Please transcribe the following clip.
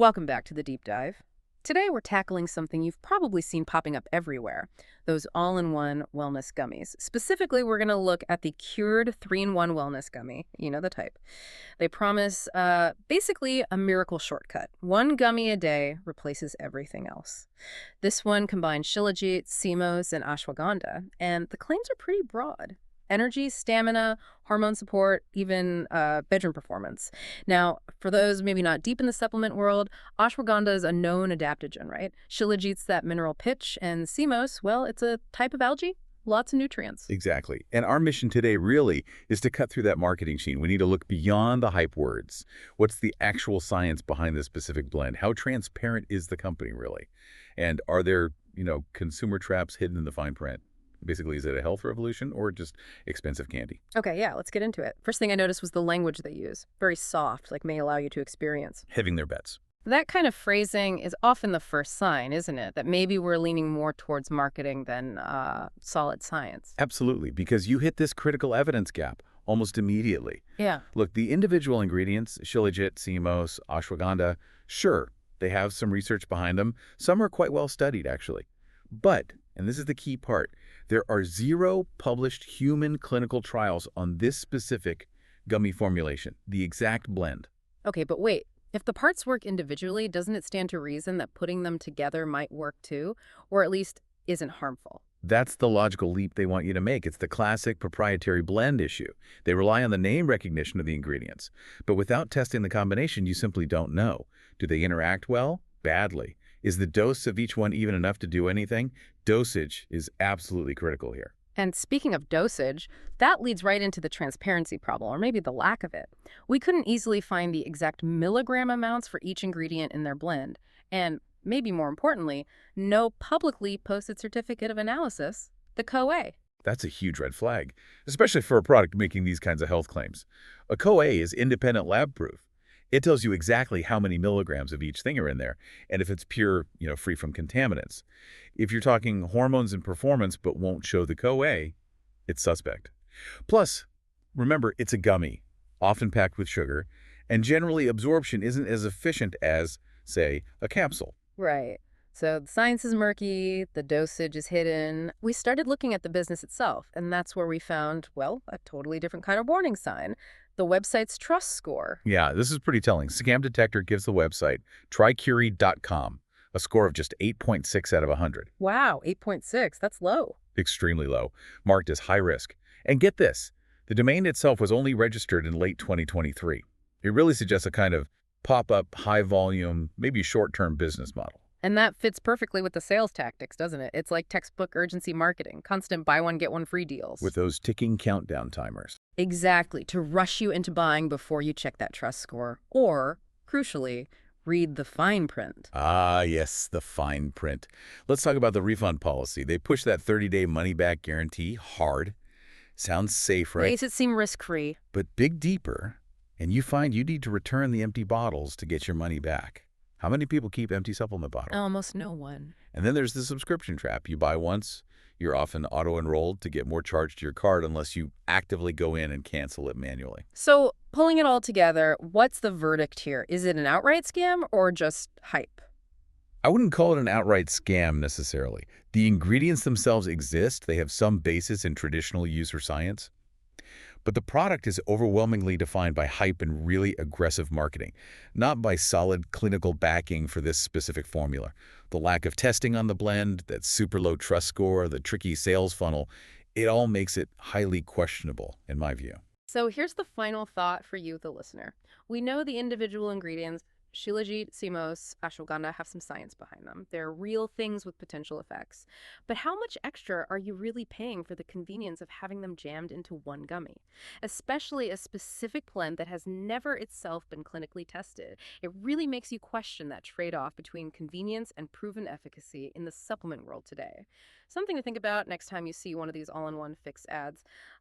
Welcome back to the deep dive. Today we're tackling something you've probably seen popping up everywhere, those all-in-one wellness gummies. Specifically, we're going to look at the Cured 3-in-1 Wellness Gummy. You know the type. They promise basically a miracle shortcut. One gummy a day replaces everything else. This one combines shilajit, CMOS, and ashwagandha, and the claims are pretty broad. Energy, stamina, hormone support, even bedroom performance. Now, for those maybe not deep in the supplement world, ashwagandha is a known adaptogen, right? Shilajit's that mineral pitch, and CMOS, well, it's a type of algae, lots of nutrients. Exactly. And our mission today really is to cut through that marketing sheen. We need to look beyond the hype words. What's the actual science behind this specific blend? How transparent is the company really? And are there, consumer traps hidden in the fine print? Basically, is it a health revolution or just expensive candy? Okay, yeah, let's get into it. First thing I noticed was the language they use. Very soft, like may allow you to experience. Hedging their bets. That kind of phrasing is often the first sign, isn't it? That maybe we're leaning more towards marketing than solid science. Absolutely, because you hit this critical evidence gap almost immediately. Yeah. Look, the individual ingredients, shilajit, CMOS, ashwagandha, sure, they have some research behind them. Some are quite well studied, actually. But, and this is the key part, there are 0 published human clinical trials on this specific gummy formulation, the exact blend. Okay, but wait. If the parts work individually, doesn't it stand to reason that putting them together might work too? Or at least isn't harmful? That's the logical leap they want you to make. It's the classic proprietary blend issue. They rely on the name recognition of the ingredients. But without testing the combination, you simply don't know. Do they interact well? Badly. Is the dose of each one even enough to do anything? Dosage is absolutely critical here. And speaking of dosage, that leads right into the transparency problem, or maybe the lack of it. We couldn't easily find the exact milligram amounts for each ingredient in their blend. And maybe more importantly, no publicly posted certificate of analysis, the COA. That's a huge red flag, especially for a product making these kinds of health claims. A COA is independent lab proof. It tells you exactly how many milligrams of each thing are in there, and if it's pure, free from contaminants. If you're talking hormones and performance but won't show the COA, it's suspect. Plus, remember, it's a gummy, often packed with sugar, and generally absorption isn't as efficient as, say, a capsule. Right. So the science is murky, the dosage is hidden. We started looking at the business itself, and that's where we found, well, a totally different kind of warning sign. The website's trust score. Yeah, this is pretty telling. Scam Detector gives the website trycurie.com a score of just 8.6 out of 100. Wow, 8.6. That's low. Extremely low, marked as high risk. And get this, the domain itself was only registered in late 2023. It really suggests a kind of pop-up, high-volume, maybe short-term business model. And that fits perfectly with the sales tactics, doesn't it? It's like textbook urgency marketing, constant buy one, get one free deals. With those ticking countdown timers. Exactly, to rush you into buying before you check that trust score. Or, crucially, read the fine print. Ah, yes, the fine print. Let's talk about the refund policy. They push that 30-day money-back guarantee hard. Sounds safe, right? Makes it seem risk-free. But dig deeper, and you find you need to return the empty bottles to get your money back. How many people keep empty supplement bottles? Almost no one. And then there's the subscription trap. You buy once, you're often auto-enrolled to get more charged to your card unless you actively go in and cancel it manually. So, pulling it all together, what's the verdict here? Is it an outright scam or just hype? I wouldn't call it an outright scam necessarily. The ingredients themselves exist. They have some basis in traditional user science. But the product is overwhelmingly defined by hype and really aggressive marketing, not by solid clinical backing for this specific formula. The lack of testing on the blend, that super low trust score, the tricky sales funnel, it all makes it highly questionable, in my view. So here's the final thought for you, the listener. We know the individual ingredients, shilajit, CMOS, ashwagandha, have some science behind them. They're real things with potential effects. But how much extra are you really paying for the convenience of having them jammed into one gummy? Especially a specific blend that has never itself been clinically tested. It really makes you question that trade-off between convenience and proven efficacy in the supplement world today. Something to think about next time you see one of these all-in-one fix ads.